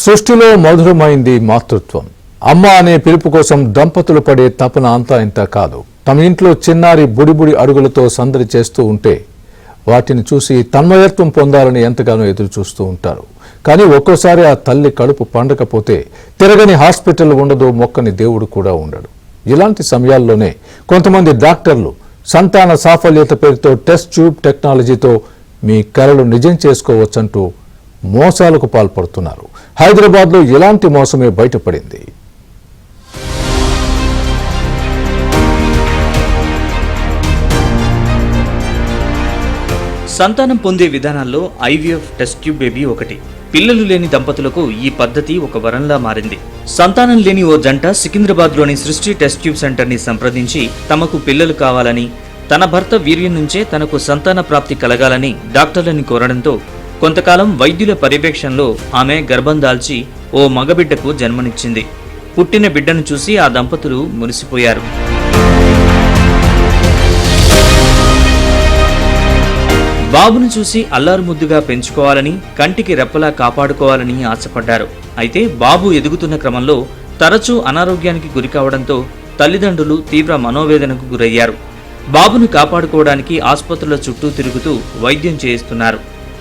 సృష్టిలో మధురమైంది మాతృత్వం. అమ్మ అనే పిలుపు కోసం దంపతులు పడే తపన అంతా ఇంత కాదు. తమ ఇంట్లో చిన్నారి బుడిబుడి అడుగులతో సందడి చేస్తూ ఉంటే వాటిని చూసి తన్మయత్వం పొందాలని ఎంతగానో ఎదురు చూస్తూ ఉంటారు. కానీ ఒక్కోసారి ఆ తల్లి కడుపు పండకపోతే తిరగని హాస్పిటల్ ఉండదు, మొక్కని దేవుడు కూడా ఉండడు. ఇలాంటి సమయాల్లోనే కొంతమంది డాక్టర్లు సంతాన సాఫల్యత పేరుతో టెస్ట్ ట్యూబ్ టెక్నాలజీతో మీ కలలు నిజం చేసుకోవచ్చంటూ మోసాలకు పాల్పడుతున్నారు. హైదరాబాద్లో ఇలాంటి మోసమే బయటపడింది. సంతానం పొందే విధానాల్లో ఐవీఎఫ్ టెస్ట్ ట్యూబ్ బేబీ ఒకటి. పిల్లలు లేని దంపతులకు ఈ పద్ధతి ఒక వరంలా మారింది. సంతానం లేని ఓ జంట సికింద్రాబాద్లోని సృష్టి టెస్ట్ ట్యూబ్ సెంటర్ని సంప్రదించి తమకు పిల్లలు కావాలని, తన భర్త వీర్యం నుంచే తనకు సంతాన ప్రాప్తి కలగాలని డాక్టర్లని కోరడంతో కొంతకాలం వైద్యుల పర్యవేక్షణలో ఆమె గర్భం దాల్చి ఓ మగబిడ్డకు జన్మనిచ్చింది. పుట్టిన బిడ్డను చూసి ఆ దంపతులు మురిసిపోయారు. బాబును చూసి అల్లారు ముద్దుగా పెంచుకోవాలని, కంటికి రెప్పలా కాపాడుకోవాలని ఆశపడ్డారు. అయితే బాబు ఎదుగుతున్న క్రమంలో తరచూ అనారోగ్యానికి గురికావడంతో తల్లిదండ్రులు తీవ్ర మనోవేదనకు గురయ్యారు. బాబును కాపాడుకోవడానికి ఆసుపత్రుల చుట్టూ తిరుగుతూ వైద్యం చేయిస్తున్నారు.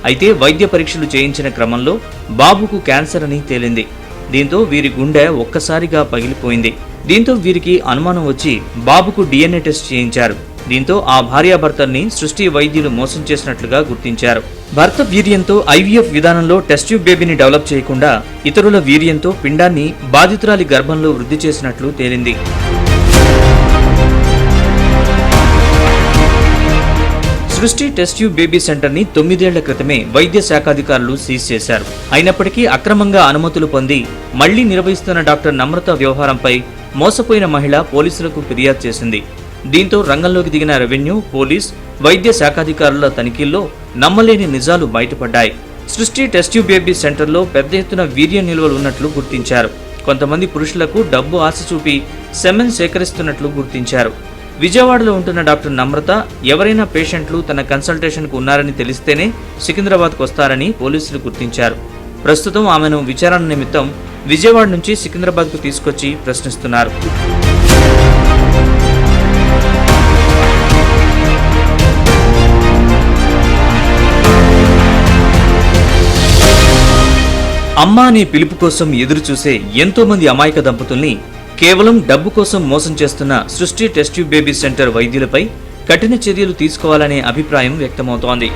అయితే వైద్య పరీక్షలు చేయించిన క్రమంలో బాబుకు క్యాన్సర్ అని తేలింది. దీంతో వీరి గుండె ఒక్కసారిగా పగిలిపోయింది. దీంతో వీరికి అనుమానం వచ్చి బాబుకు DNA టెస్ట్ చేయించారు. దీంతో ఆ భార్యాభర్తల్ని సృష్టి వైద్యులు మోసం చేసినట్లుగా గుర్తించారు. భర్త వీర్యంతో ఐవీఎఫ్ విధానంలో టెస్ట్ ట్యూబ్ బేబీని డెవలప్ చేయకుండా ఇతరుల వీర్యంతో పిండాన్ని బాధితురాలి గర్భంలో వృద్ధి చేసినట్లు తేలింది. సృష్టి టెస్ట్ ట్యూబ్ బేబీ సెంటర్ని 9 ఏళ్ల క్రితమే వైద్య శాఖాధికారులు సీజ్ చేశారు. అయినప్పటికీ అక్రమంగా అనుమతులు పొంది మళ్లీ నిర్వహిస్తున్న డాక్టర్ నమ్రత వ్యవహారంపై మోసపోయిన మహిళ పోలీసులకు ఫిర్యాదు చేసింది. దీంతో రంగంలోకి దిగిన రెవెన్యూ, పోలీస్, వైద్య శాఖాధికారుల తనిఖీల్లో నమ్మలేని నిజాలు బయటపడ్డాయి. సృష్టి టెస్ట్ ట్యూబ్ బేబీ సెంటర్లో పెద్ద ఎత్తున వీర్య నిల్వలు ఉన్నట్లు గుర్తించారు. కొంతమంది పురుషులకు డబ్బు ఆశ చూపి సెమెన్ సేకరిస్తున్నట్లు గుర్తించారు. విజయవాడలో ఉంటున్న డాక్టర్ నమ్రత ఎవరైనా పేషెంట్లు తన కన్సల్టేషన్కు ఉన్నారని తెలిస్తేనే సికింద్రాబాద్కు వస్తారని పోలీసులు గుర్తించారు. ప్రస్తుతం ఆమెను విచారణ నిమిత్తం విజయవాడ నుంచి సికింద్రాబాద్కు తీసుకొచ్చి ప్రశ్నిస్తున్నారు. అమ్మ అనే పిలుపు కోసం ఎదురు చూసే ఎంతో మంది అమాయక దంపతుల్ని కేవలం డబ్బు కోసం మోసం చేస్తున్న సృష్టి టెస్ట్ ట్యూబ్ బేబీ సెంటర్ వైద్యులపై కఠిన చర్యలు తీసుకోవాలనే అభిప్రాయం వ్యక్తమవుతోంది.